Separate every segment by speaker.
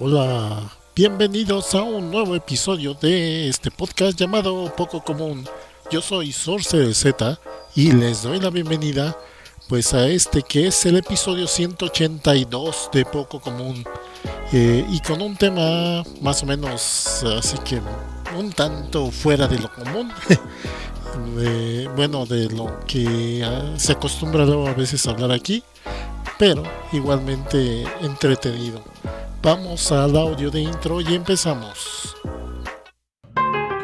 Speaker 1: Hola, bienvenidos a un nuevo episodio de este podcast llamado Poco Común. Yo soy Sorcerer Z y les doy la bienvenida pues a este que es el episodio 182 de Poco Común, y con un tema más o menos así que un tanto fuera de lo común. Bueno, de lo que se acostumbra luego a veces a hablar aquí, pero igualmente entretenido. Vamos al audio de intro y empezamos.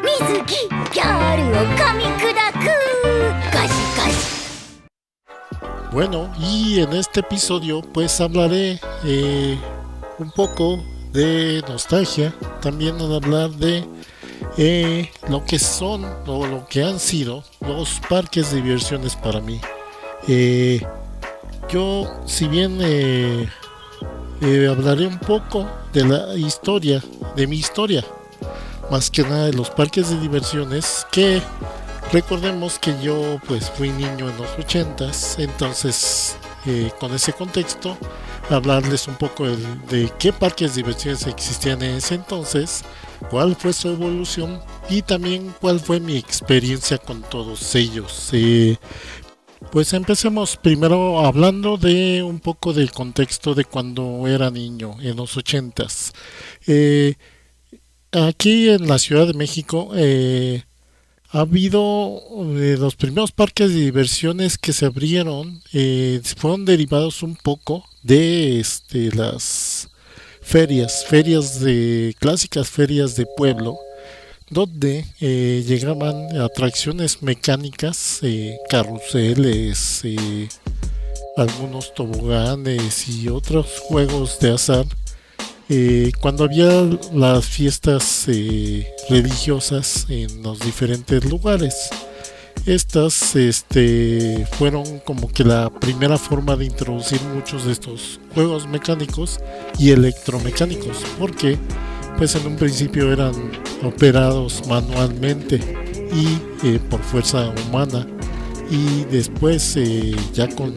Speaker 2: Mizuki, Gyaru o kamikudaku. Gashi, gashi.
Speaker 1: Bueno, y en este episodio pues hablaré un poco de nostalgia, también al hablar de lo que son o lo que han sido los parques de diversiones para mí. Yo, si bien hablaré un poco de la historia, de mi historia, más que nada de los parques de diversiones, que recordemos que yo pues fui niño en los 80s, entonces con ese contexto hablarles un poco de qué parques de diversiones existían en ese entonces, cuál fue su evolución y también cuál fue mi experiencia con todos ellos. Pues empecemos primero hablando de un poco del contexto de cuando era niño en los 80s. Aquí en la Ciudad de México ha habido los primeros parques de diversiones que se abrieron, fueron derivados un poco de las ferias de clásicas ferias de pueblo, donde llegaban atracciones mecánicas, carruseles, algunos toboganes y otros juegos de azar. Cuando había las fiestas religiosas en los diferentes lugares, estas fueron como que la primera forma de introducir muchos de estos juegos mecánicos y electromecánicos, porque pues en un principio eran operados manualmente y por fuerza humana, y después ya con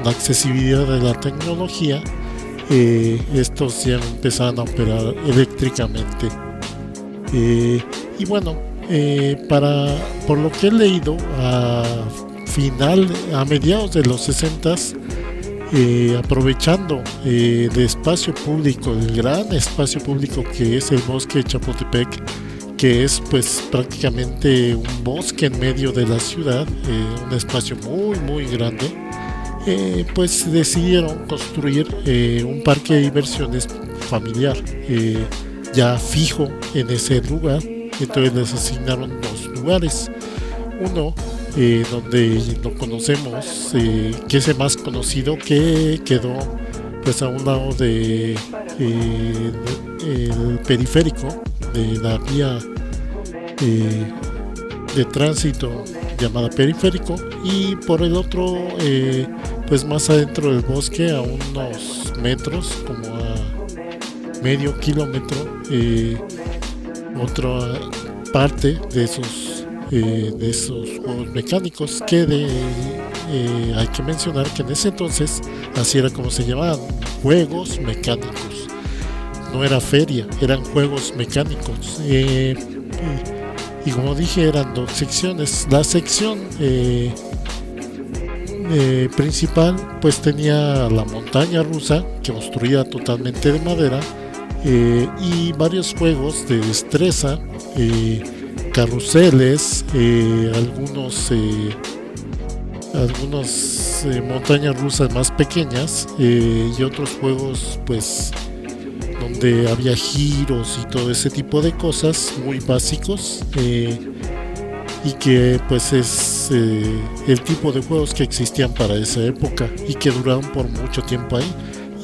Speaker 1: la accesibilidad de la tecnología, estos ya empezaban a operar eléctricamente. Y bueno, por lo que he leído, a mediados de los 60s, aprovechando el espacio público, el gran espacio público que es el bosque de Chapultepec, que es pues prácticamente un bosque en medio de la ciudad, un espacio muy muy grande, pues decidieron construir un parque de diversiones familiar, ya fijo en ese lugar. Entonces les asignaron dos lugares, uno donde lo conocemos, que es el más conocido, que quedó pues a un lado de el periférico de la vía de tránsito llamada periférico, y por el otro pues más adentro del bosque, a unos metros, como a medio kilómetro, otra parte de esos juegos mecánicos, que hay que mencionar que en ese entonces así era como se llamaban, juegos mecánicos. No era feria, eran juegos mecánicos. Y como dije, eran dos secciones. La sección principal pues tenía la montaña rusa, que construía totalmente de madera, y varios juegos de destreza, carruseles, algunos montañas rusas más pequeñas, y otros juegos pues donde había giros y todo ese tipo de cosas muy básicos, y que pues es el tipo de juegos que existían para esa época y que duraron por mucho tiempo ahí.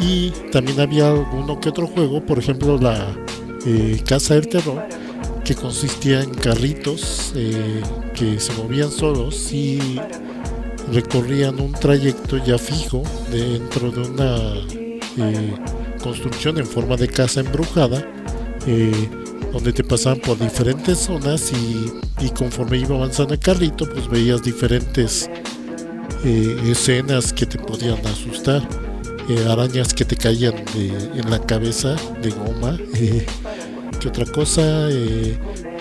Speaker 1: Y también había alguno que otro juego, por ejemplo la Casa del Terror, que consistía en carritos que se movían solos y recorrían un trayecto ya fijo dentro de una construcción en forma de casa embrujada, donde te pasaban por diferentes zonas, y conforme iba avanzando el carrito pues veías diferentes escenas que te podían asustar. arañas que te caían en la cabeza de goma. ¿Qué otra cosa?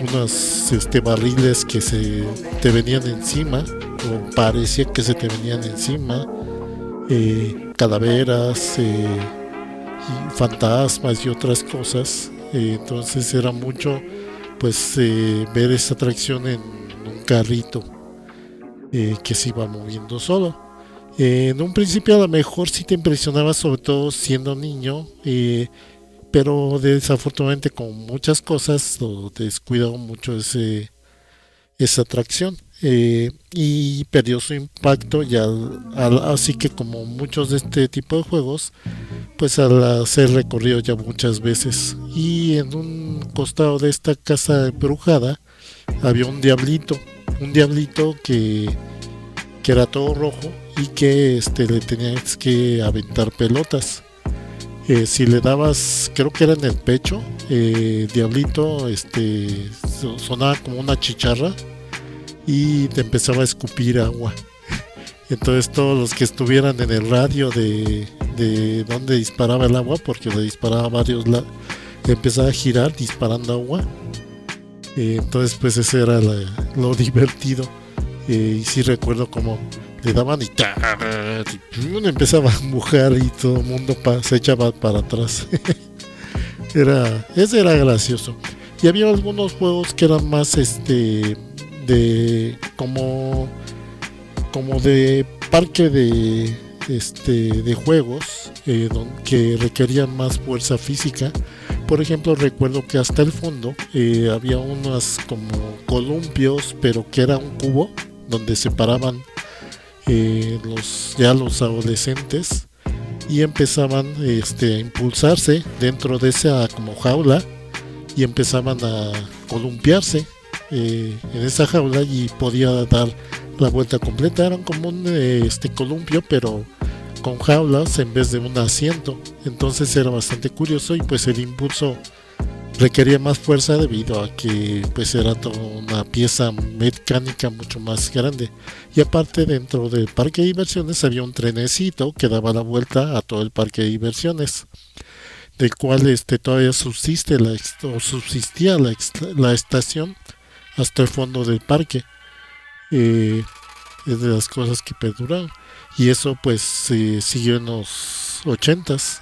Speaker 1: Unos barriles que se te venían encima, o parecía que se te venían encima, calaveras, y fantasmas y otras cosas. Entonces era mucho, pues, ver esa atracción en un carrito que se iba moviendo solo. En un principio a lo mejor sí te impresionaba, sobre todo siendo niño, pero desafortunadamente con muchas cosas lo descuidaron mucho esa atracción, y perdió su impacto ya así que como muchos de este tipo de juegos, pues al hacer recorrido ya muchas veces. Y en un costado de esta casa embrujada había un diablito que era todo rojo y que le tenías que aventar pelotas. Si le dabas, creo que era en el pecho, Diablito sonaba como una chicharra y te empezaba a escupir agua. Entonces todos los que estuvieran en el radio de donde disparaba el agua, porque le disparaba a varios lados, empezaba a girar disparando agua. Entonces pues ese era lo divertido. Y sí recuerdo como le daban y uno empezaba a mojar y todo el mundo se echaba para atrás. Ese era gracioso. Y había algunos juegos que eran más de como de parque de juegos, que requerían más fuerza física. Por ejemplo, recuerdo que hasta el fondo había unas como columpios, pero que era un cubo donde se paraban los adolescentes y empezaban a impulsarse dentro de esa como jaula y empezaban a columpiarse en esa jaula y podía dar la vuelta completa. Eran como un columpio, pero con jaulas en vez de un asiento. Entonces era bastante curioso y pues el impulso requería más fuerza debido a que pues era toda una pieza mecánica mucho más grande. Y aparte, dentro del parque de diversiones había un trenecito que daba la vuelta a todo el parque de diversiones, del cual todavía subsistía la estación hasta el fondo del parque. Es de las cosas que perduraron, y eso pues siguió en los 80s.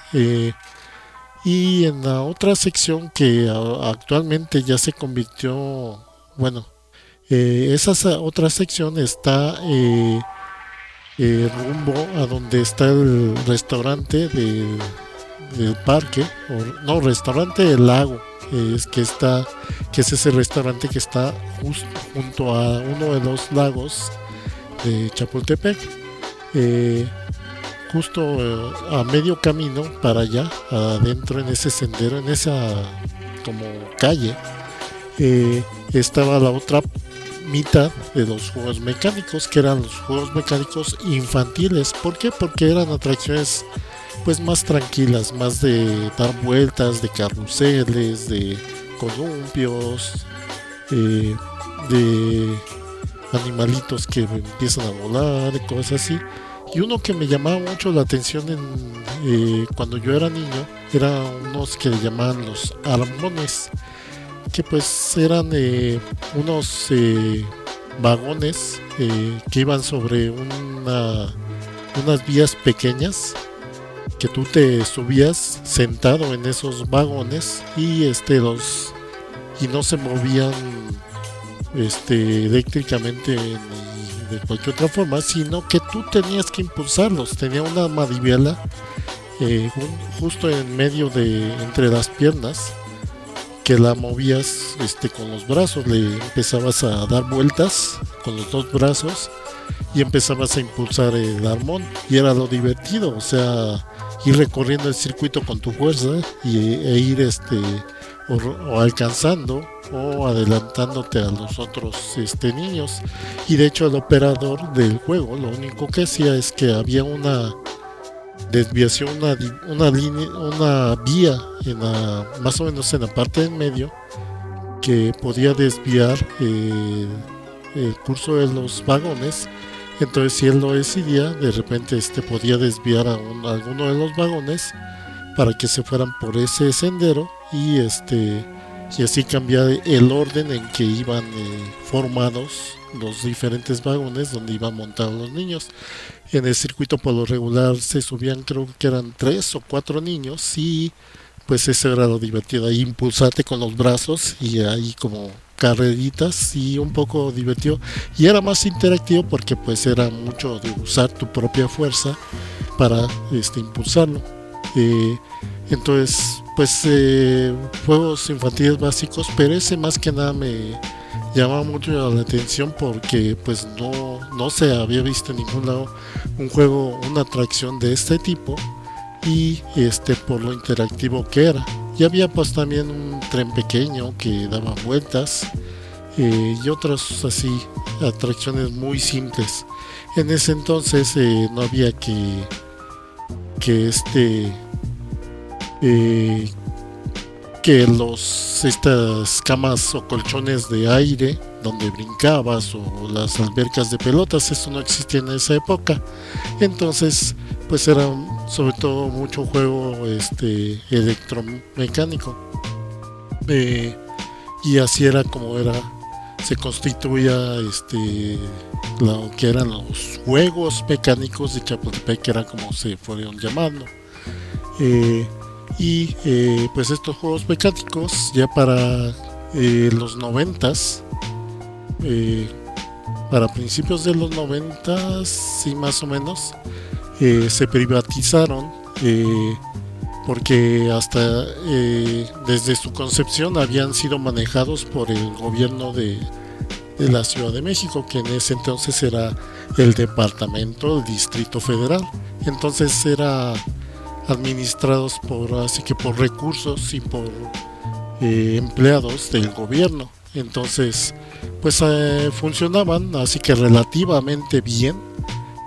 Speaker 1: Y en la otra sección que actualmente ya se convirtió, bueno, otra sección está rumbo a donde está el restaurante del parque, no, restaurante del lago, que es ese restaurante que está justo junto a uno de los lagos de Chapultepec. Justo a medio camino para allá, adentro en ese sendero, en esa como calle, estaba la otra mitad de los juegos mecánicos, que eran los juegos mecánicos infantiles. ¿Por qué? Porque eran atracciones pues más tranquilas, más de dar vueltas, de carruseles, de columpios, de animalitos que empiezan a volar, cosas así. Y uno que me llamaba mucho la atención cuando yo era niño, eran unos que le llamaban los armones, que pues eran unos vagones que iban sobre unas vías pequeñas, que tú te subías sentado en esos vagones y y no se movían eléctricamente ni de cualquier otra forma, sino que tú tenías que impulsarlos. Tenía una manivela justo en medio entre las piernas, que la movías con los brazos. Le empezabas a dar vueltas con los dos brazos y empezabas a impulsar el armón, y era lo divertido, o sea, ir recorriendo el circuito con tu fuerza e ir o alcanzando o adelantándote a los otros niños. Y de hecho el operador del juego lo único que hacía es que había una desviación, una línea, una vía más o menos en la parte del medio, que podía desviar el curso de los vagones Entonces si él lo decidía, de repente podía desviar a alguno de los vagones para que se fueran por ese sendero y así cambiar el orden en que iban formados los diferentes vagones donde iban montados los niños. En el circuito por lo regular se subían, creo que eran 3 o 4 niños, y pues eso era lo divertido, ahí impulsarte con los brazos y ahí como carreritas, y un poco divertido, y era más interactivo porque pues era mucho de usar tu propia fuerza para impulsarlo. Eh, entonces pues juegos infantiles básicos, pero ese más que nada me llama mucho la atención porque pues no se había visto en ningún lado un juego, una atracción de este tipo, y por lo interactivo que era. Y había pues también un tren pequeño que daba vueltas, y otras así atracciones muy simples. En ese entonces no había que eh, que estas camas o colchones de aire donde brincabas, o las albercas de pelotas, eso no existía en esa época. Entonces pues era sobre todo mucho juego electromecánico, y así era como se constituía lo que eran los juegos mecánicos de Chapultepec, que era como se fueron llamando. Eh, pues estos juegos mecánicos ya para los noventas, para principios de los noventas, sí, más o menos, se privatizaron, porque hasta desde su concepción habían sido manejados por el gobierno de la Ciudad de México, que en ese entonces era el departamento del Distrito Federal. Entonces era administrados así que por recursos y por empleados del gobierno. Entonces pues funcionaban así que relativamente bien,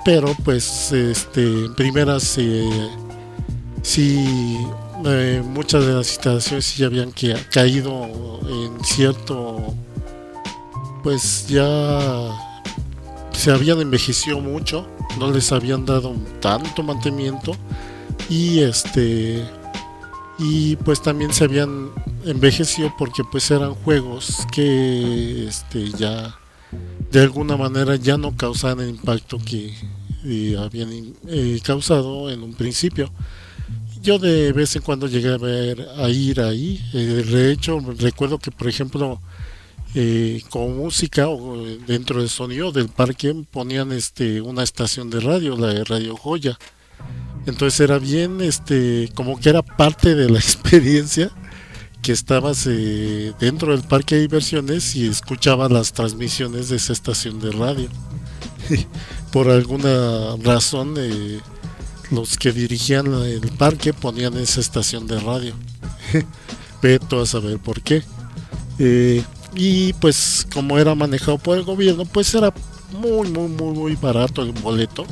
Speaker 1: pero pues en primeras sí, muchas de las instalaciones sí habían caído en cierto, pues ya se habían envejecido mucho, no les habían dado tanto mantenimiento, y y pues también se habían envejecido porque pues eran juegos que ya de alguna manera ya no causaban el impacto que habían causado en un principio. Yo de vez en cuando llegué a ir ahí. De hecho recuerdo que, por ejemplo, con música o dentro del sonido del parque ponían una estación de radio, la de Radio Joya. Entonces era bien, como que era parte de la experiencia, que estabas dentro del parque de diversiones y escuchabas las transmisiones de esa estación de radio. Por alguna razón, los que dirigían el parque ponían esa estación de radio. Veto a saber por qué. Y pues como era manejado por el gobierno, pues era muy barato el boleto.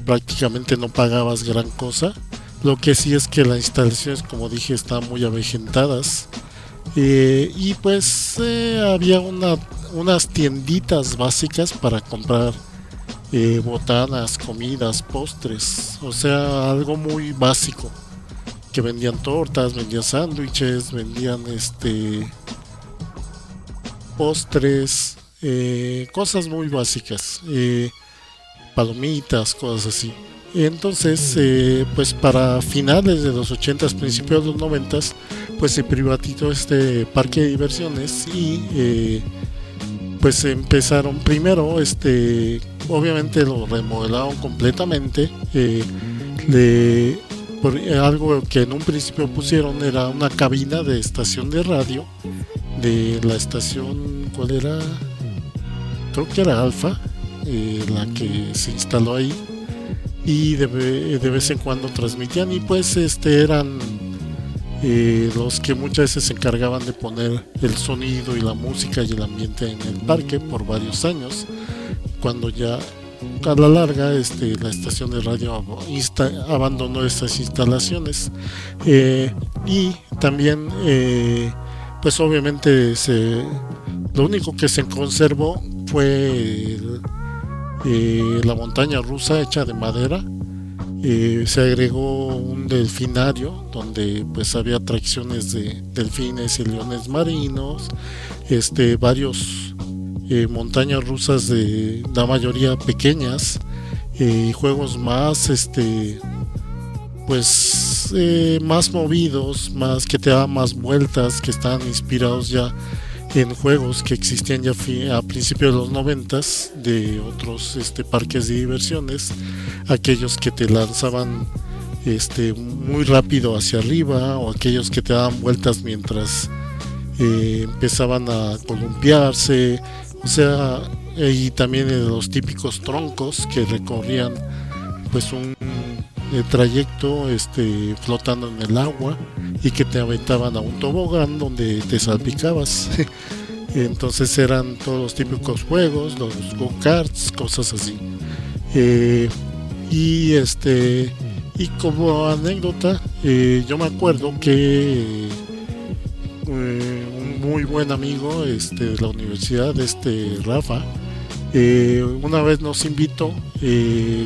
Speaker 1: Prácticamente no pagabas gran cosa. Lo que sí es que las instalaciones, como dije, estaban muy avejentadas. Y pues había unas tienditas básicas para comprar botanas, comidas, postres. O sea, algo muy básico. Que vendían tortas, vendían sándwiches, vendían postres, cosas muy básicas. Palomitas, cosas así. Entonces, pues para finales de los 80s, principios de los 90s, pues se privatizó este parque de diversiones, y pues empezaron primero, obviamente lo remodelaron completamente. Algo que en un principio pusieron era una cabina de estación de radio de la estación, ¿cuál era? Creo que era Alfa, la que se instaló ahí, y de vez en cuando transmitían, y pues eran los que muchas veces se encargaban de poner el sonido y la música y el ambiente en el parque por varios años, cuando ya a la larga la estación de radio abandonó estas instalaciones. Y también pues obviamente lo único que se conservó fue la montaña rusa hecha de madera. Se agregó un delfinario donde pues había atracciones de delfines y leones marinos, varios montañas rusas de la mayoría pequeñas, y juegos más pues más movidos, más que te daban más vueltas, que estaban inspirados ya en juegos que existían ya a principios de los noventas de otros parques de diversiones, aquellos que te lanzaban muy rápido hacia arriba, o aquellos que te daban vueltas mientras empezaban a columpiarse, o sea, y también los típicos troncos que recorrían pues un trayecto flotando en el agua y que te aventaban a un tobogán donde te salpicabas. Entonces eran todos los típicos juegos, los go-karts, cosas así. Y y como anécdota, yo me acuerdo que un muy buen amigo de la universidad, Rafa, una vez nos invitó,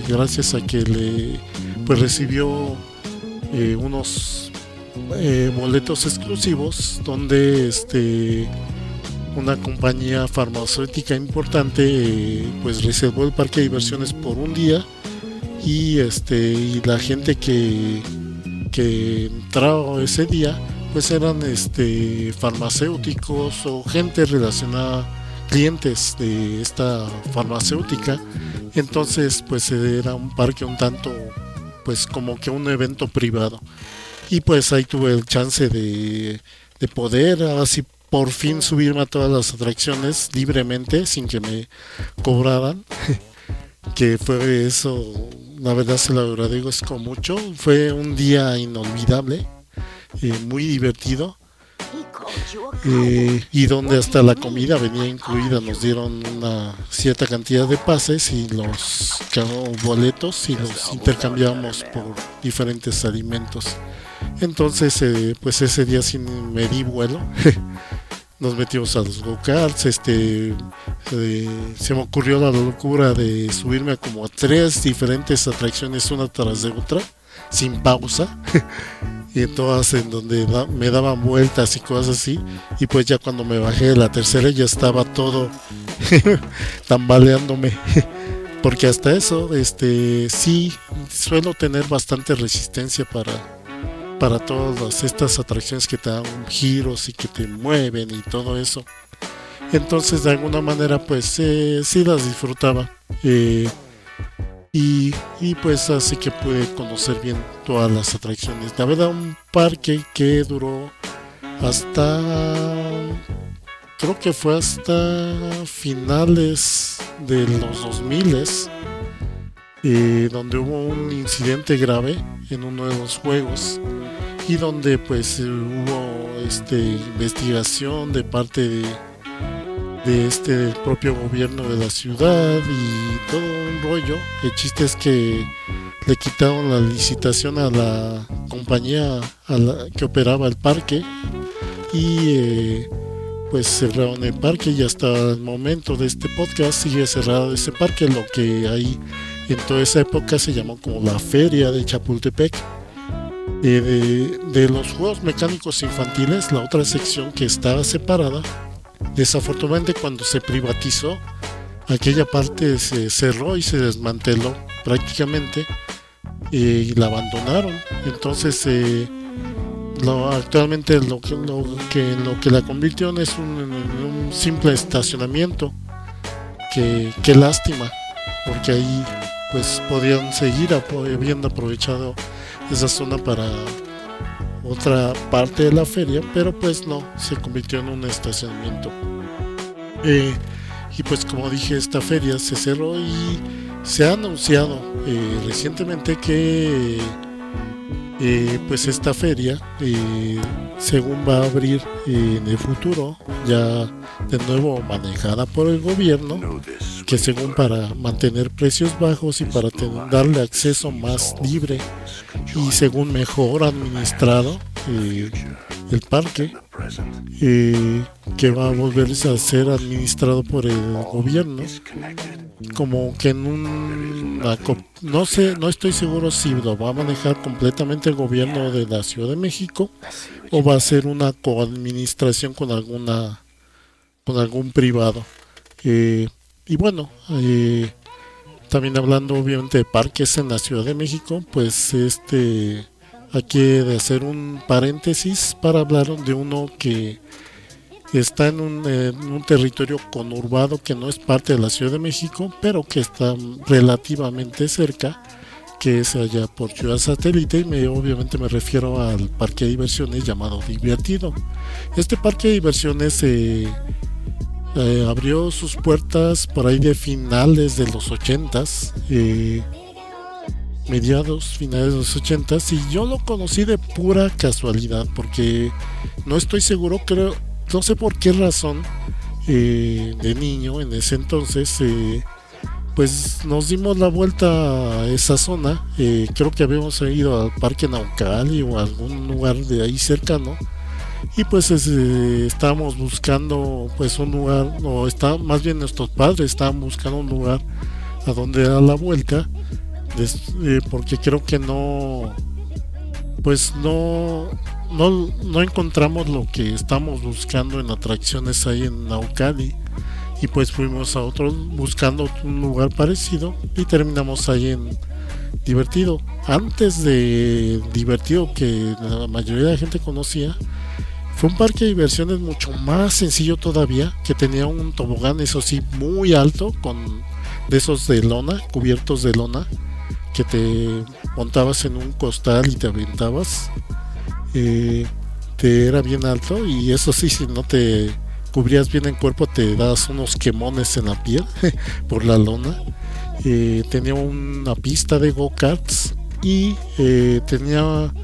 Speaker 1: gracias a que le pues recibió unos boletos exclusivos donde una compañía farmacéutica importante pues reservó el parque de diversiones por un día, y la gente que entraba ese día pues eran farmacéuticos o gente relacionada, clientes de esta farmacéutica. Entonces pues era un parque un tanto pues como que un evento privado, y pues ahí tuve el chance de poder así por fin subirme a todas las atracciones libremente sin que me cobraran. Que fue eso, la verdad se lo agradezco mucho. Fue un día inolvidable, muy divertido, y donde hasta la comida venía incluida. Nos dieron una cierta cantidad de pases y los boletos, y los intercambiamos por diferentes alimentos. Entonces pues ese día sí me di vuelo. Nos metimos a los go-karts, se me ocurrió la locura de subirme a como a 3 diferentes atracciones una tras de otra, sin pausa, y todas en donde me daban vueltas y cosas así, y pues ya cuando me bajé de la tercera ya estaba todo tambaleándome, porque hasta eso, sí, suelo tener bastante resistencia para todas estas atracciones que te dan giros y que te mueven y todo eso. Entonces de alguna manera pues sí las disfrutaba, y pues así que pude conocer bien todas las atracciones. La verdad, un parque que duró hasta, creo que fue hasta finales de los 2000, donde hubo un incidente grave en uno de los juegos, y donde pues hubo investigación de parte del propio gobierno de la ciudad y todo un rollo. El chiste es que le quitaron la licitación a la compañía que operaba el parque, y pues cerraron el parque, y hasta el momento de este podcast sigue cerrado ese parque, lo que ahí en toda esa época se llamó como la Feria de Chapultepec. De los juegos mecánicos infantiles, la otra sección que estaba separada, desafortunadamente cuando se privatizó, aquella parte se cerró y se desmanteló prácticamente, y la abandonaron. Entonces actualmente lo que la convirtió es un simple estacionamiento. Qué lástima, porque ahí pues podían seguir habiendo aprovechado esa zona para otra parte de la feria, pero pues no, se convirtió en un estacionamiento. Y pues como dije, esta feria se cerró, y se ha anunciado recientemente que pues esta feria según va a abrir en el futuro, ya de nuevo manejada por el gobierno, que según para mantener precios bajos y para darle acceso más libre y según mejor administrado, el parque, que va a volverse a ser administrado por el gobierno, como que en no sé, no estoy seguro si lo va a manejar completamente el gobierno de la Ciudad de México o va a ser una coadministración con algún privado. Y bueno, también hablando obviamente de parques en la Ciudad de México, pues aquí he de hacer un paréntesis para hablar de uno que está en un territorio conurbado que no es parte de la Ciudad de México, pero que está relativamente cerca, que es allá por Ciudad Satélite, y obviamente me refiero al parque de diversiones llamado Divertido. Este parque de diversiones abrió sus puertas por ahí de finales de los 80s, finales de los 80s, y yo lo conocí de pura casualidad porque no estoy seguro, creo, no sé por qué razón, de niño en ese entonces, pues nos dimos la vuelta a esa zona. Creo que habíamos ido al Parque Naucali o a algún lugar de ahí cercano, y pues estábamos buscando pues un lugar, o más bien nuestros padres estaban buscando un lugar a donde dar la vuelta, porque creo que pues no encontramos lo que estamos buscando en atracciones ahí en Naucali, y pues fuimos a otro buscando un lugar parecido y terminamos ahí en Divertido. Antes de Divertido, que la mayoría de la gente conocía, fue un parque de diversiones mucho más sencillo todavía, que tenía un tobogán, eso sí, muy alto, de esos de lona, cubiertos de lona, que te montabas en un costal y te aventabas. Era bien alto, y eso sí, si no te cubrías bien el cuerpo te dabas unos quemones en la piel por la lona. Tenía una pista de go-karts y tenía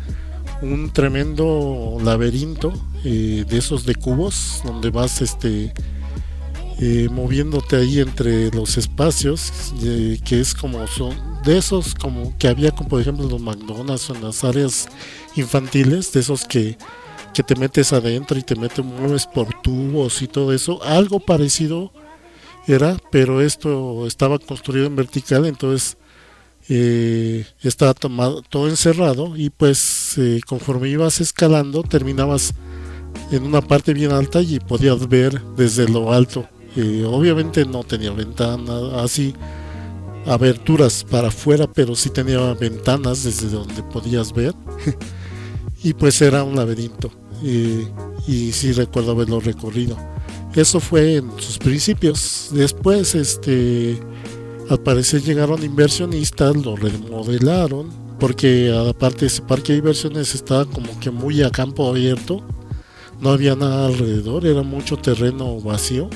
Speaker 1: un tremendo laberinto, de esos de cubos, donde vas moviéndote ahí entre los espacios, que es como son de esos como que había, como por ejemplo en los McDonald's o en las áreas infantiles, de esos que te metes adentro y mueves por tubos y todo eso. Algo parecido era, pero esto estaba construido en vertical, entonces estaba todo encerrado, y pues conforme ibas escalando terminabas en una parte bien alta y podías ver desde lo alto. Obviamente no tenía ventana, así aberturas para afuera, pero sí tenía ventanas desde donde podías ver. Y pues era un laberinto, y sí recuerdo haberlo recorrido. Eso fue en sus principios. Después al parecer llegaron inversionistas, lo remodelaron, porque aparte ese parque de diversiones estaba como que muy a campo abierto, no había nada alrededor, era mucho terreno vacío,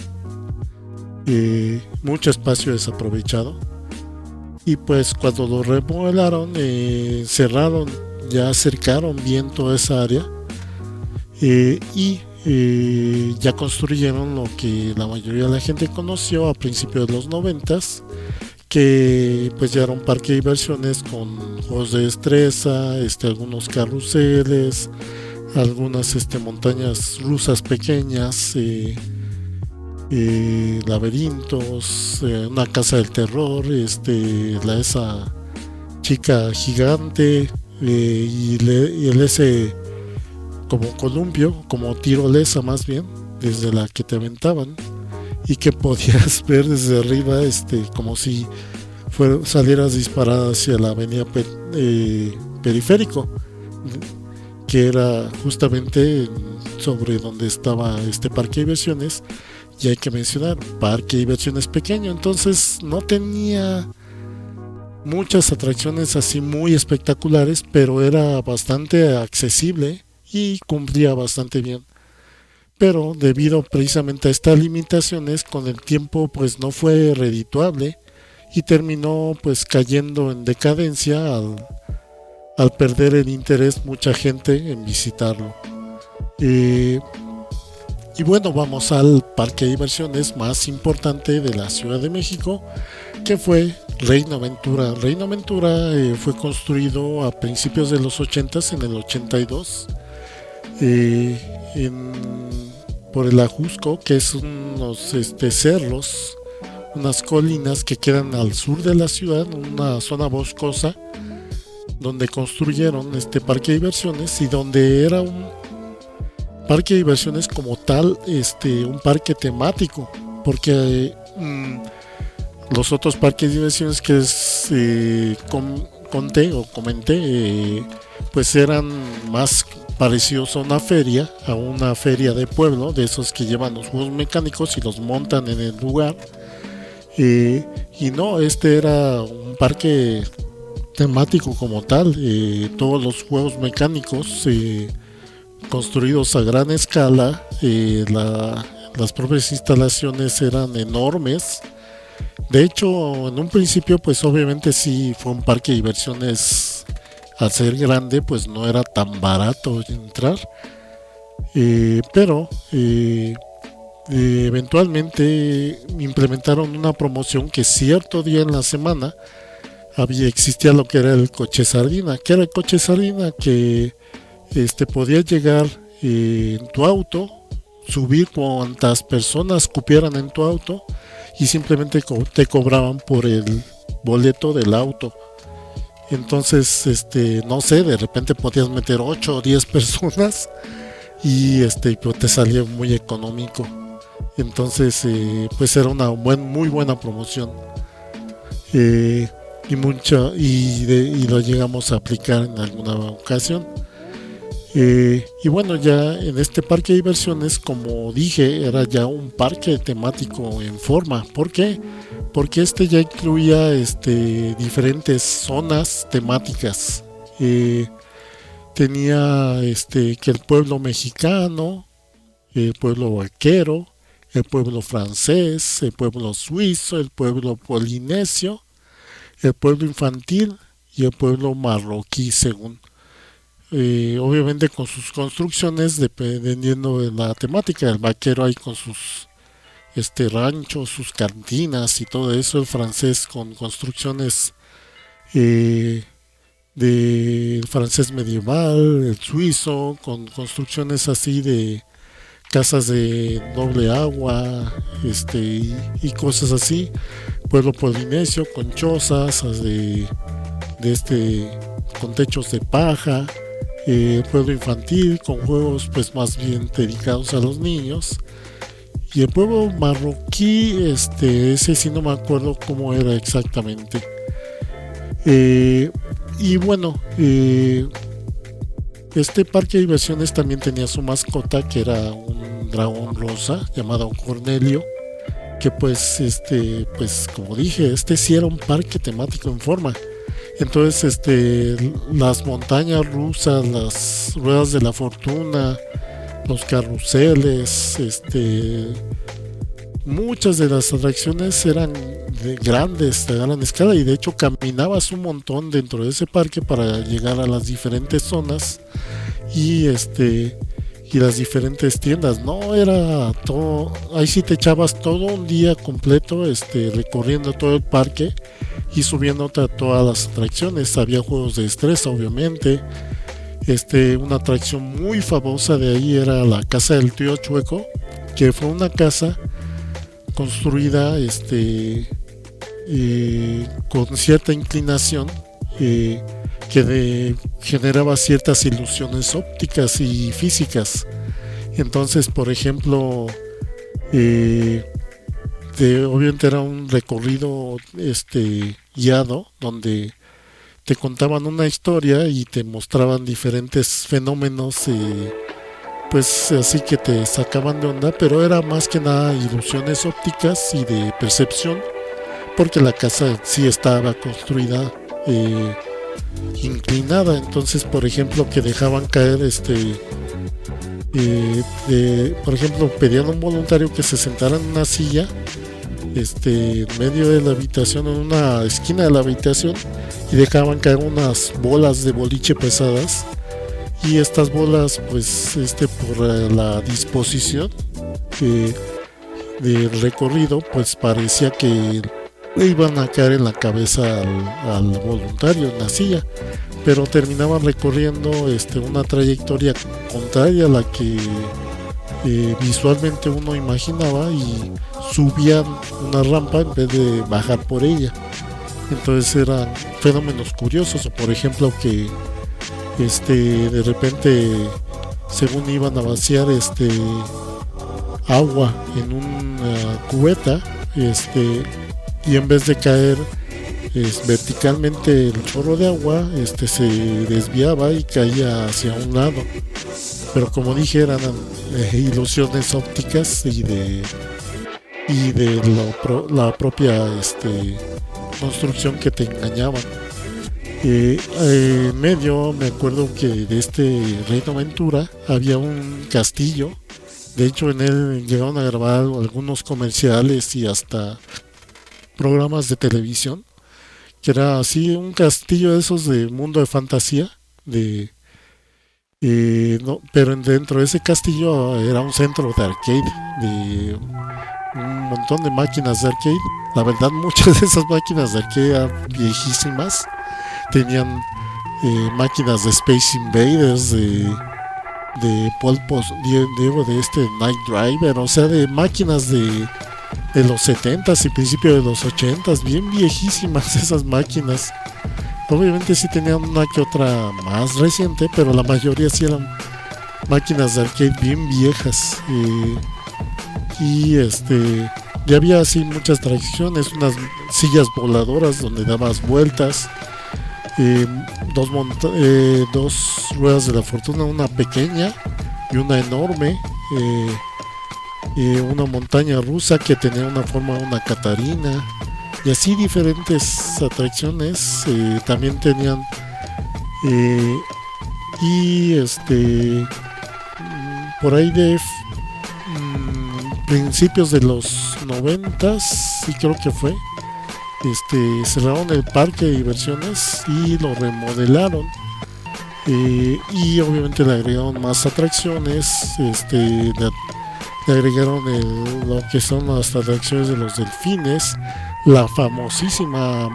Speaker 1: mucho espacio desaprovechado. Y pues cuando lo remodelaron, cercaron bien toda esa área, y ya construyeron lo que la mayoría de la gente conoció a principios de los 90s, que pues ya era un parque de diversiones con juegos de destreza, algunos carruseles, algunas montañas rusas pequeñas, laberintos, una casa del terror, esa chica gigante, y el ese como columpio, como tirolesa más bien, desde la que te aventaban y que podías ver desde arriba, como si salieras disparada hacia la avenida Periférico, que era justamente sobre donde estaba este parque de diversiones. Y hay que mencionar, parque de diversiones pequeño, entonces no tenía muchas atracciones así muy espectaculares, pero era bastante accesible y cumplía bastante bien. Pero debido precisamente a estas limitaciones, con el tiempo pues no fue redituable y terminó pues cayendo en decadencia al perder el interés mucha gente en visitarlo. Y bueno, vamos al parque de diversiones más importante de la Ciudad de México, que fue Reino Aventura. Reino Aventura fue construido a principios de los 80s, en el 82, eh, en, por el Ajusco, que es unos cerros, unas colinas que quedan al sur de la ciudad, una zona boscosa, donde construyeron este parque de diversiones y donde era un parque de diversiones como tal, un parque temático, porque los otros parques de diversiones que conté o comenté, pues eran más parecidos a una feria de pueblo, de esos que llevan los juegos mecánicos y los montan en el lugar. Y no, este era un parque temático como tal, todos los juegos mecánicos construidos a gran escala, las propias instalaciones eran enormes. De hecho, en un principio, pues obviamente sí fue un parque de diversiones. Al ser grande, pues no era tan barato entrar, pero eventualmente implementaron una promoción que cierto día en la semana existía lo que era el coche sardina. Que era el coche sardina? Que podías llegar en tu auto, subir cuantas personas cupieran en tu auto y simplemente te cobraban por el boleto del auto. Entonces, no sé, de repente podías meter 8 o 10 personas y pues te salía muy económico. Entonces, pues era una muy buena promoción. Y lo llegamos a aplicar en alguna ocasión. Y bueno, ya en este parque de diversiones, como dije, era ya un parque temático en forma. ¿Por qué? Porque ya incluía diferentes zonas temáticas. Tenía que el pueblo mexicano, el pueblo vaquero, el pueblo francés, el pueblo suizo, el pueblo polinesio, el pueblo infantil y el pueblo marroquí, según. Obviamente con sus construcciones dependiendo de la temática. El vaquero ahí con sus ranchos, sus cantinas y todo eso. El francés con construcciones del francés medieval. El suizo con construcciones así de casas de doble agua, y cosas así. Pueblo polinesio con chozas con techos de paja. Pueblo infantil con juegos pues más bien dedicados a los niños. Y el pueblo marroquí, ese sí no me acuerdo cómo era exactamente. Y bueno, este parque de diversiones también tenía su mascota, que era un dragón rosa llamado Cornelio, que pues pues como dije, sí era un parque temático en forma. Entonces, las montañas rusas, las ruedas de la fortuna, los carruseles, muchas de las atracciones eran grandes, de gran escala, y de hecho caminabas un montón dentro de ese parque para llegar a las diferentes zonas y y las diferentes tiendas. No era todo, ahí sí te echabas todo un día completo recorriendo todo el parque y subiendo a todas las atracciones. Había juegos de destreza, obviamente. Una atracción muy famosa de ahí era la casa del tío Chueco, que fue una casa construida con cierta inclinación, que generaba ciertas ilusiones ópticas y físicas. Entonces, por ejemplo, obviamente era un recorrido guiado, donde te contaban una historia y te mostraban diferentes fenómenos, pues así que te sacaban de onda, pero era más que nada ilusiones ópticas y de percepción, porque la casa sí estaba construida inclinada. Entonces, por ejemplo, que dejaban caer por ejemplo, pedían a un voluntario que se sentara en una silla en medio de la habitación, en una esquina de la habitación, y dejaban caer unas bolas de boliche pesadas, y estas bolas pues por la disposición del recorrido, pues parecía que le iban a caer en la cabeza al voluntario en la silla. pero terminaban recorriendo una trayectoria contraria a la que visualmente uno imaginaba, y subían una rampa en vez de bajar por ella. Entonces eran fenómenos curiosos, o por ejemplo que de repente, según iban a vaciar agua en una cubeta, y en vez de caer verticalmente el chorro de agua, se desviaba y caía hacia un lado. Pero como dije, eran ilusiones ópticas y de la propia construcción que te engañaban. En medio me acuerdo que de Reino Aventura había un castillo. De hecho, en él llegaron a grabar algunos comerciales y hasta programas de televisión, que era así un castillo de esos de mundo de fantasía, no, pero dentro de ese castillo era un centro de arcade, de un montón de máquinas de arcade. La verdad, muchas de esas máquinas de arcade eran viejísimas. Tenían máquinas de Space Invaders, de Polpos, de Night Driver, o sea, de máquinas de los 70s y principios de los 80s, bien viejísimas esas máquinas. Obviamente sí tenían una que otra más reciente, pero la mayoría sí eran máquinas de arcade bien viejas. Y ya había así muchas atracciones, unas sillas voladoras donde dabas vueltas, dos ruedas de la fortuna, una pequeña y una enorme, una montaña rusa que tenía una forma de una Catarina, y así diferentes atracciones. También tenían por ahí de principios de los 90s, sí creo que fue, cerraron el parque de diversiones y lo remodelaron, y obviamente le agregaron más atracciones. Le agregaron lo que son las atracciones de los delfines, la famosísima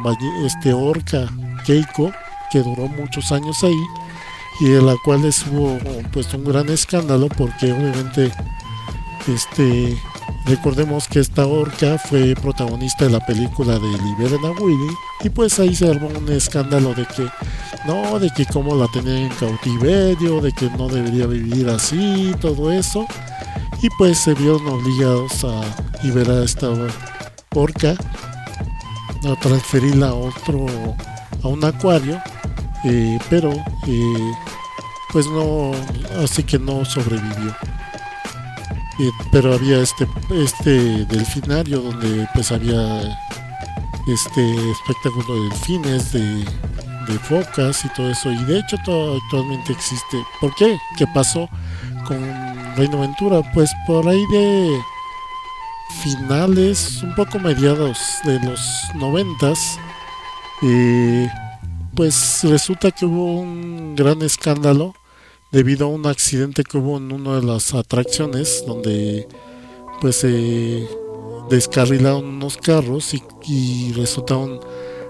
Speaker 1: orca Keiko, que duró muchos años ahí, y de la cual hubo pues un gran escándalo, porque obviamente recordemos que esta orca fue protagonista de la película de Liberen a Willy, y pues ahí se armó un escándalo de que cómo la tenían en cautiverio, de que no debería vivir así, todo eso, y pues se vieron obligados a liberar a esta orca, a transferirla a un acuario, pero pues no, así que no sobrevivió. Pero había este delfinario donde pues había espectáculo de delfines, de focas y todo eso, y de hecho todo actualmente existe. ¿Por qué? ¿Qué pasó con Reino Aventura? Pues por ahí de finales, un poco mediados de los 90s, pues resulta que hubo un gran escándalo debido a un accidente que hubo en una de las atracciones, donde pues se descarrilaron unos carros y resultaron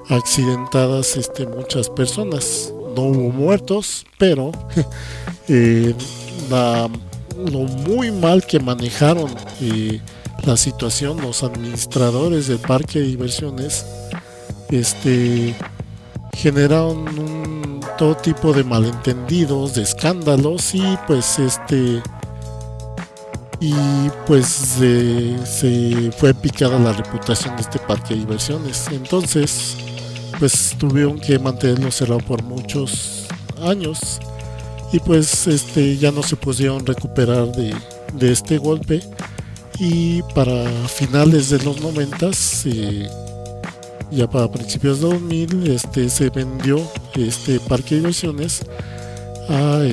Speaker 1: accidentadas muchas personas. No hubo muertos, pero lo muy mal que manejaron la situación los administradores del parque de diversiones, generaron todo tipo de malentendidos, de escándalos, y pues se fue picada la reputación de este parque de diversiones. Entonces pues tuvieron que mantenerlo cerrado por muchos años, y pues ya no se pudieron recuperar de este golpe, y para finales de los 90s, ya para principios de 2000, se vendió este parque de diversiones a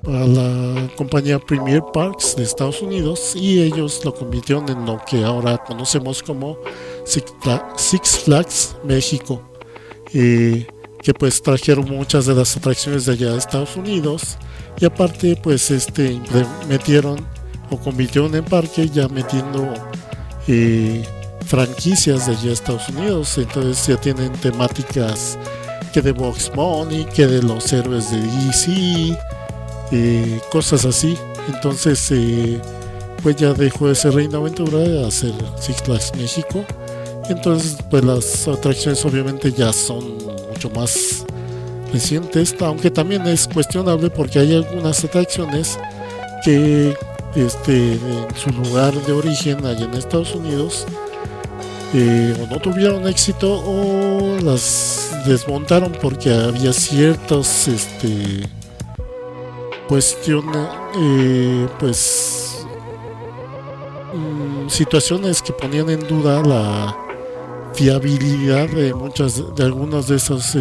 Speaker 1: la compañía Premier Parks de Estados Unidos, y ellos lo convirtieron en lo que ahora conocemos como Six Flags México, que pues trajeron muchas de las atracciones de allá de Estados Unidos, y aparte pues metieron o convirtieron en parque, ya metiendo franquicias de allá de Estados Unidos. Entonces ya tienen temáticas que de Box Bunny, que de los héroes de DC, cosas así. Entonces pues ya dejó ese Reino Aventura de hacer Six Flags México. Entonces pues las atracciones obviamente ya son mucho más recientes, aunque también es cuestionable porque hay algunas atracciones que en su lugar de origen allá en Estados Unidos o no tuvieron éxito o las desmontaron porque había ciertos cuestiones situaciones que ponían en duda la fiabilidad de algunas de esas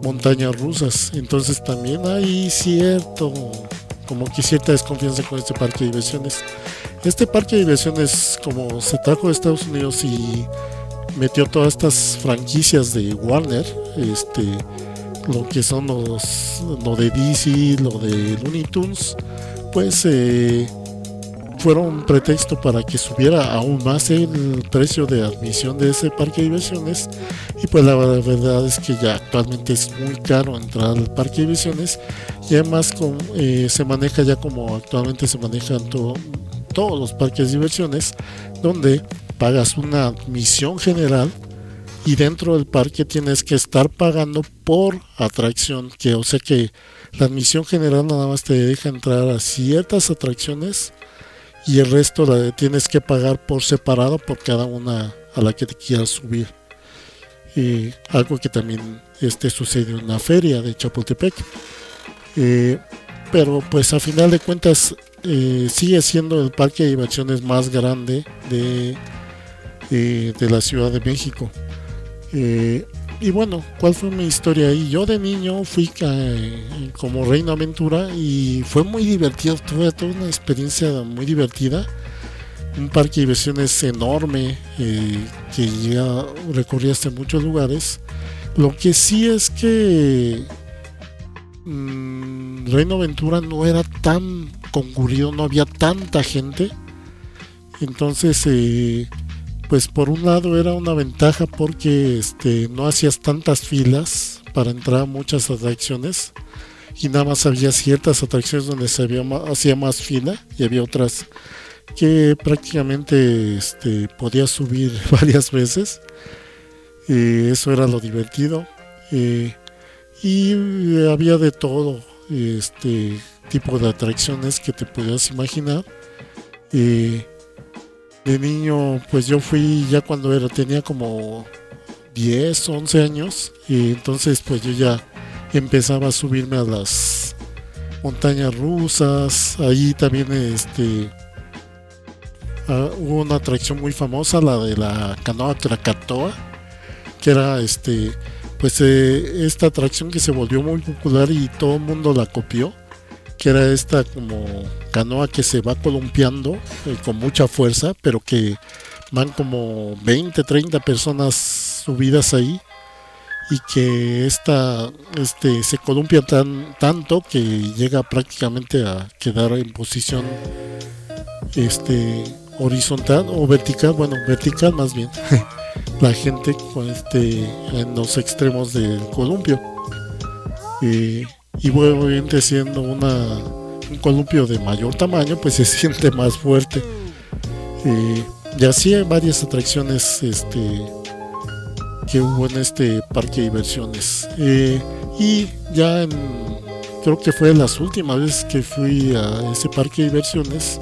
Speaker 1: montañas rusas. Entonces también hay como que cierta desconfianza con este parque de diversiones. Este parque de diversiones, como se trajo de Estados Unidos y metió todas estas franquicias de Warner, lo que son lo de DC, lo de Looney Tunes, pues fueron pretexto para que subiera aún más el precio de admisión de ese parque de diversiones. Y pues la verdad es que ya actualmente es muy caro entrar al parque de diversiones, y además se maneja ya como actualmente se manejan todos los parques de diversiones, donde pagas una admisión general y dentro del parque tienes que estar pagando por atracción, o sea que la admisión general nada más te deja entrar a ciertas atracciones y el resto la tienes que pagar por separado por cada una a la que te quieras subir. Algo que también sucedió en la feria de Chapultepec. Pero pues a final de cuentas sigue siendo el parque de diversiones más grande de la Ciudad de México. Y bueno, ¿cuál fue mi historia ahí? Yo de niño fui como Reino Aventura y fue muy divertido, tuve toda una experiencia muy divertida. Un parque de diversiones enorme que recorría hasta muchos lugares. Lo que sí es que Reino Aventura no era tan concurrido, no había tanta gente. Entonces pues por un lado era una ventaja porque no hacías tantas filas para entrar a muchas atracciones, y nada más había ciertas atracciones donde hacía más fila, y había otras que prácticamente podías subir varias veces. Eso era lo divertido. Y había de todo tipo de atracciones que te podías imaginar. De niño pues yo fui ya cuando tenía como 10, 11 años, y entonces pues yo ya empezaba a subirme a las montañas rusas. Ahí también hubo una atracción muy famosa, la de la canoa Krakatoa, que era esta atracción que se volvió muy popular y todo el mundo la copió, que era esta como canoa que se va columpiando con mucha fuerza, pero que van como 20, 30 personas subidas ahí, y que se columpia tanto que llega prácticamente a quedar en posición horizontal o vertical, bueno, vertical más bien, la gente con en los extremos del columpio. Y bueno, obviamente siendo un columpio de mayor tamaño, pues se siente más fuerte. Y así hay varias atracciones que hubo en este parque de diversiones. Y ya creo que fue las últimas veces que fui a ese parque de diversiones.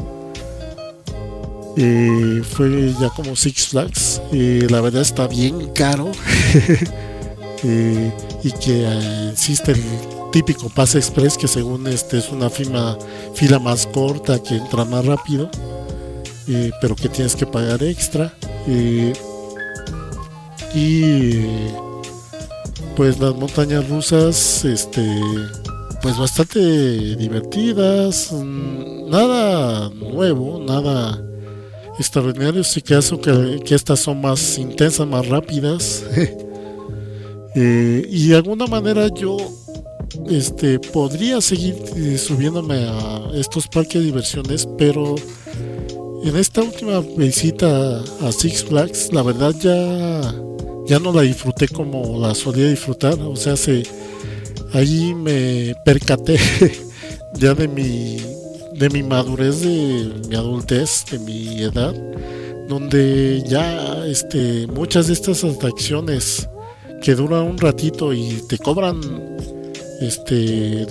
Speaker 1: Fue ya como Six Flags. La verdad está bien caro. Y que existe el típico Pase Express, que según es una fila más corta, que entra más rápido, pero que tienes que pagar extra. Y pues las montañas rusas pues bastante divertidas, nada nuevo, nada extraordinario, sí que hace que estas son más intensas, más rápidas. Y de alguna manera yo podría seguir subiéndome a estos parques de diversiones, pero en esta última visita a Six Flags, la verdad ya ya no la disfruté como la solía disfrutar. O sea, ahí me percaté ya de mi madurez, de mi adultez, de mi edad, donde ya muchas de estas atracciones que duran un ratito y te cobran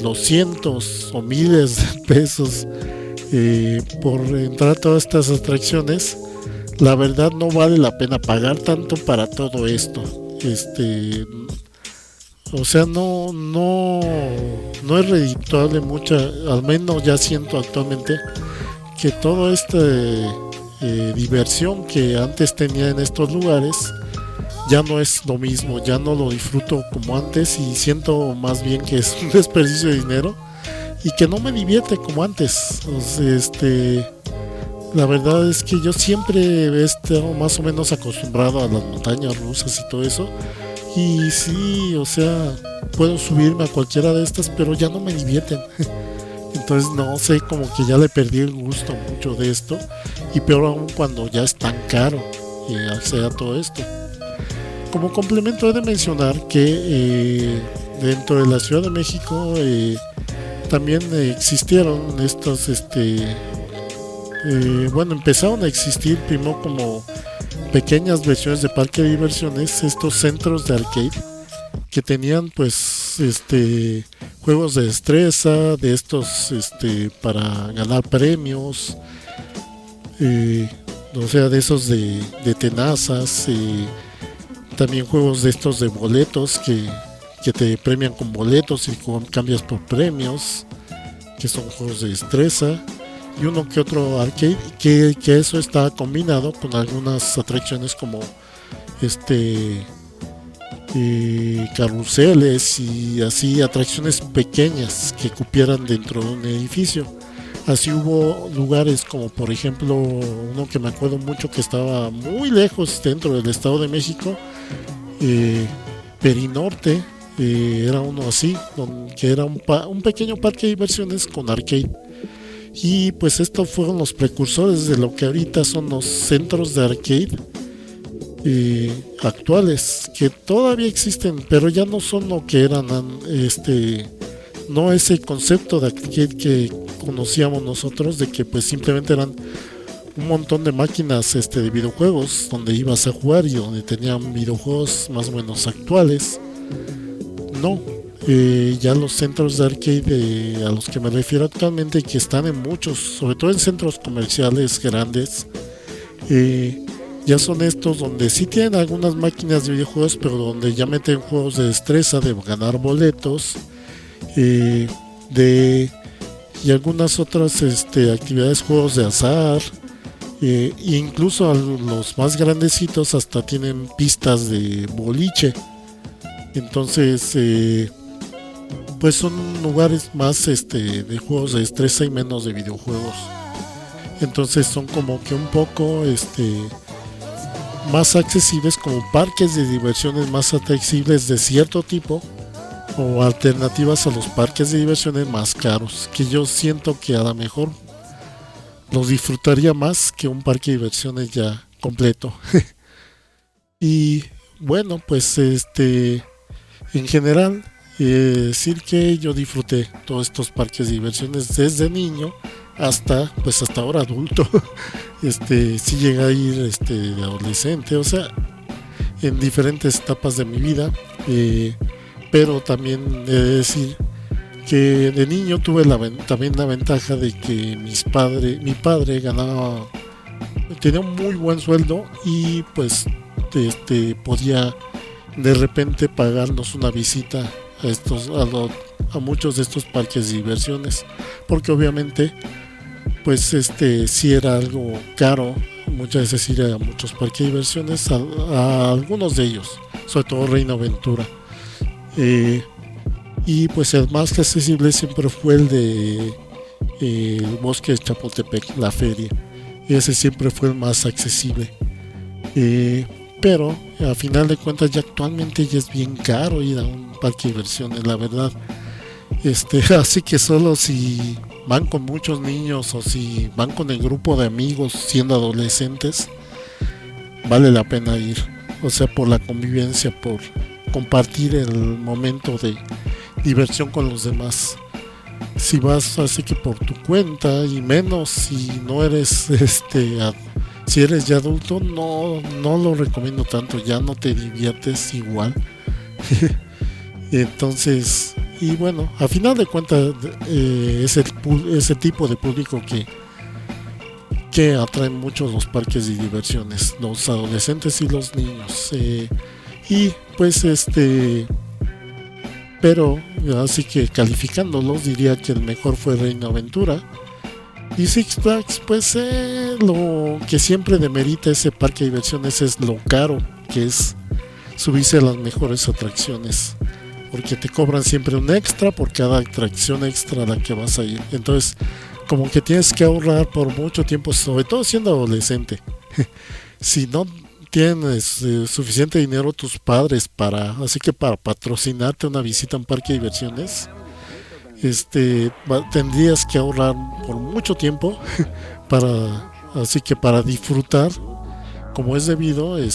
Speaker 1: los cientos o miles de pesos por entrar a todas estas atracciones, la verdad no vale la pena pagar tanto para todo esto. O sea, no es redituable mucha, al menos ya siento actualmente que toda esta diversión que antes tenía en estos lugares ya no es lo mismo, ya no lo disfruto como antes y siento más bien que es un desperdicio de dinero y que no me divierte como antes. O sea, la verdad es que yo siempre he estado más o menos acostumbrado a las montañas rusas y todo eso. Y sí, o sea, puedo subirme a cualquiera de estas, pero ya no me divierten. Entonces no sé, como que ya le perdí el gusto mucho de esto. Y peor aún cuando ya es tan caro acceder a todo esto. Como complemento he de mencionar que dentro de la Ciudad de México también existieron estos, bueno, empezaron a existir primero como pequeñas versiones de parque de diversiones, estos centros de arcade que tenían pues juegos de destreza, de estos para ganar premios, o sea, de esos de tenazas, también juegos de estos de boletos que te premian con boletos y cambias por premios, que son juegos de destreza, y uno que otro arcade, que eso está combinado con algunas atracciones como carruseles y así atracciones pequeñas que cupieran dentro de un edificio. Así hubo lugares como por ejemplo uno que me acuerdo mucho que estaba muy lejos dentro del Estado de México, Perinorte, era uno así, que era un pequeño parque de diversiones con arcade. Y pues estos fueron los precursores de lo que ahorita son los centros de arcade actuales, que todavía existen, pero ya no son lo que eran, no ese concepto de arcade que conocíamos nosotros, de que pues simplemente eran un montón de máquinas de videojuegos donde ibas a jugar y donde tenían videojuegos más o menos actuales. No, ya los centros de arcade a los que me refiero actualmente, que están en muchos, sobre todo en centros comerciales grandes, ya son estos donde sí tienen algunas máquinas de videojuegos, pero donde ya meten juegos de destreza, de ganar boletos, y algunas otras actividades, juegos de azar, e incluso los más grandecitos hasta tienen pistas de boliche. Entonces pues son lugares más de juegos de destreza y menos de videojuegos. Entonces son como que un poco más accesibles, como parques de diversiones más accesibles de cierto tipo, o alternativas a los parques de diversiones más caros, que yo siento que a lo mejor los disfrutaría más que un parque de diversiones ya completo. Y bueno, pues en general decir que yo disfruté todos estos parques de diversiones desde niño hasta pues hasta ahora adulto. Sí llegué a ir de adolescente, o sea, en diferentes etapas de mi vida, pero también he de decir que de niño tuve también la ventaja de que mi padre ganaba, tenía un muy buen sueldo y pues podía de repente pagarnos una visita a muchos de estos parques de diversiones, porque obviamente pues sí era algo caro muchas veces ir a muchos parques de diversiones, a algunos de ellos, sobre todo Reino Aventura, y pues el más accesible siempre fue el de el Bosque de Chapultepec, la feria. Ese siempre fue el más accesible, pero a final de cuentas ya actualmente ya es bien caro ir a un parque de diversiones, la verdad. Así que solo si van con muchos niños o si van con el grupo de amigos siendo adolescentes, vale la pena ir. o sea, por la convivencia, por compartir el momento de diversión con los demás. Si vas así que por tu cuenta, y menos si no eres si eres ya adulto, no lo recomiendo tanto, ya no te diviertes igual. Entonces, y bueno, a final de cuentas es ese tipo de público que atraen mucho los parques de diversiones, los adolescentes y los niños. Y pues pero así que calificándolos diría que el mejor fue Reino Aventura. Y Six Flags, pues lo que siempre demerita ese parque de diversiones es lo caro que es subirse a las mejores atracciones, porque te cobran siempre un extra por cada atracción extra a la que vas a ir. Entonces como que tienes que ahorrar por mucho tiempo, sobre todo siendo adolescente. Si no tienes suficiente dinero tus padres así que para patrocinarte una visita a un parque de diversiones, tendrías que ahorrar por mucho tiempo así que para disfrutar como es debido el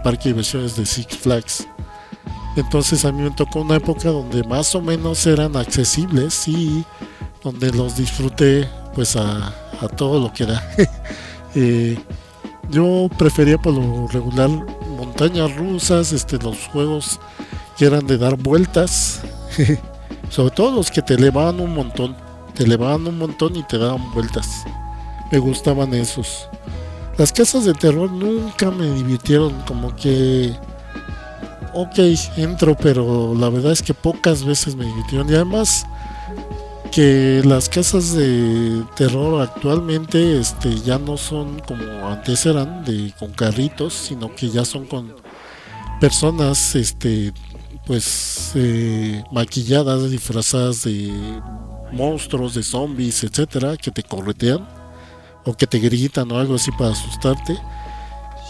Speaker 1: parque de diversiones de Six Flags. Entonces a mí me tocó una época donde más o menos eran accesibles y donde los disfruté pues a todo lo que da. Yo prefería por lo regular montañas rusas, los juegos que eran de dar vueltas, sobre todo los que te elevaban un montón y te daban vueltas. Me gustaban esos. Las casas de terror nunca me divirtieron, como que ok, entro, pero la verdad es que pocas veces me divirtieron. Y además que las casas de terror actualmente ya no son como antes eran, con carritos, sino que ya son con personas pues maquilladas, disfrazadas de monstruos, de zombies, etcétera, que te corretean o que te gritan o algo así para asustarte.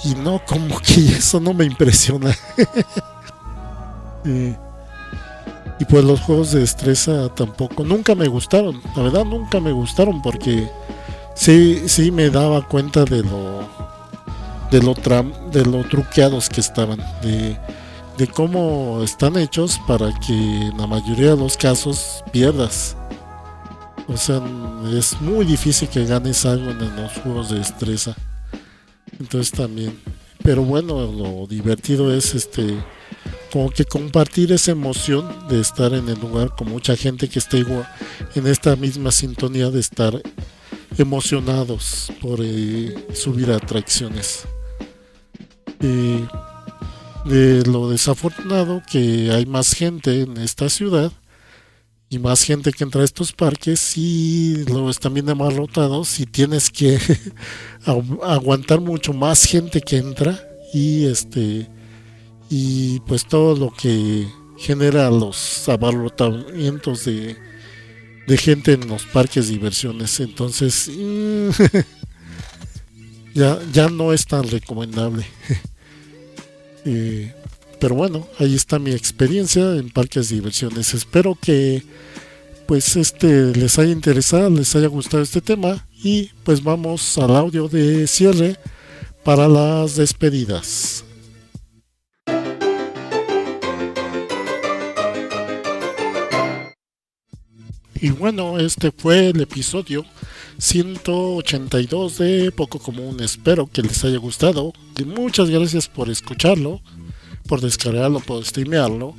Speaker 1: Y no, como que eso no me impresiona. Y pues los juegos de destreza tampoco, nunca me gustaron, la verdad nunca me gustaron, porque sí me daba cuenta de lo truqueados que estaban, de cómo están hechos para que en la mayoría de los casos pierdas. O sea, es muy difícil que ganes algo en los juegos de destreza. Entonces también, pero bueno, lo divertido es como que compartir esa emoción de estar en el lugar con mucha gente que esté igual en esta misma sintonía de estar emocionados por subir a atracciones. De lo desafortunado que hay más gente en esta ciudad y más gente que entra a estos parques, y luego están bien abarrotados y tienes que aguantar mucho más gente que entra, y pues todo lo que genera los abarrotamientos de gente en los parques de diversiones. Entonces ya no es tan recomendable. Pero bueno, ahí está mi experiencia en parques de diversiones. Espero que pues les haya interesado, les haya gustado este tema, y pues vamos al audio de cierre para las despedidas. Y bueno, este fue el episodio 182 de Poco Común. Espero que les haya gustado y muchas gracias por escucharlo, por descargarlo, por streamearlo.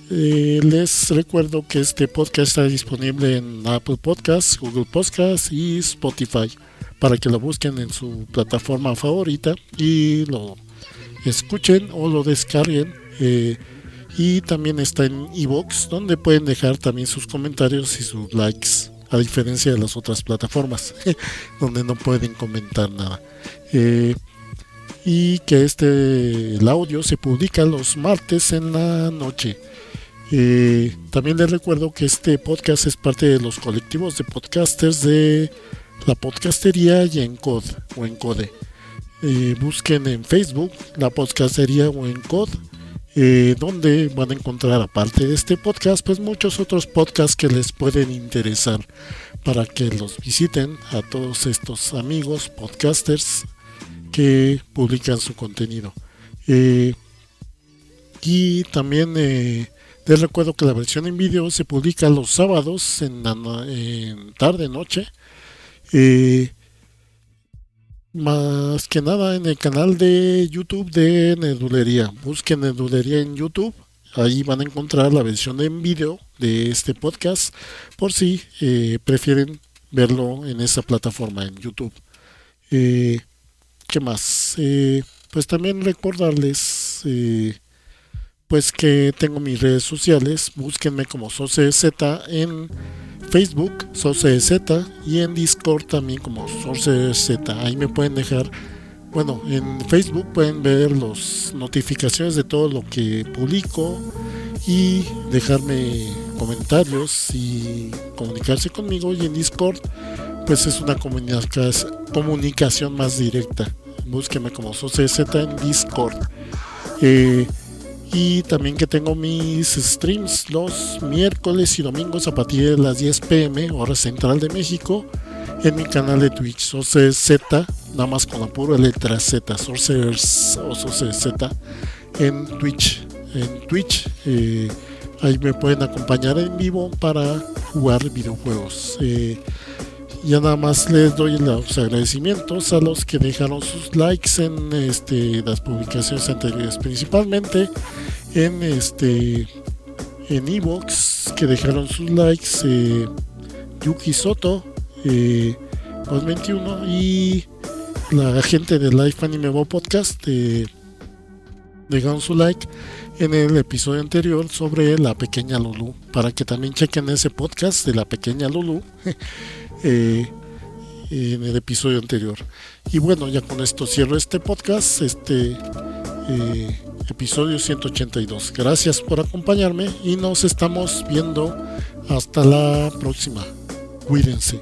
Speaker 1: Les recuerdo que este podcast está disponible en Apple Podcasts, Google Podcasts y Spotify, para que lo busquen en su plataforma favorita y lo escuchen o lo descarguen. Y también está en iVoox, donde pueden dejar también sus comentarios y sus likes, a diferencia de las otras plataformas donde no pueden comentar nada. Y que el audio se publica los martes en la noche. También les recuerdo que este podcast es parte de los colectivos de podcasters de La Podcastería y Encode o Encode. Busquen en Facebook La Podcastería o Encode, donde van a encontrar, aparte de este podcast, pues muchos otros podcasts que les pueden interesar, para que los visiten a todos estos amigos podcasters que publican su contenido. Y también les recuerdo que la versión en vídeo se publica los sábados en tarde noche, más que nada en el canal de YouTube de Nerdulería. Busquen Nerdulería en YouTube, ahí van a encontrar la versión en vídeo de este podcast, por si prefieren verlo en esa plataforma en YouTube. ¿Qué más? Pues también recordarles pues que tengo mis redes sociales. Búsquenme como SourceZ en Facebook, SourceZ, y en Discord también como SourceZ. Ahí me pueden dejar, bueno, en Facebook pueden ver las notificaciones de todo lo que publico y dejarme comentarios y comunicarse conmigo. Y en Discord pues es una comunicación más directa. Búsquenme como SourceZ en Discord. Y también que tengo mis streams los miércoles y domingos a partir de las 10 p.m. hora central de México en mi canal de Twitch, SourceZ, nada más con la pura letra Z, Sorcerers o SourceZ en Twitch. Ahí me pueden acompañar en vivo para jugar videojuegos. Ya nada más les doy los agradecimientos a los que dejaron sus likes en las publicaciones anteriores, principalmente en Evox, que dejaron sus likes, Yuki Soto 221 y la gente de Life Anime Bo Podcast dejaron su like en el episodio anterior sobre la pequeña Lulu, para que también chequen ese podcast de la pequeña Lulu en el episodio anterior. Y bueno, ya con esto cierro este podcast, episodio 182. Gracias por acompañarme y nos estamos viendo hasta la próxima. Cuídense.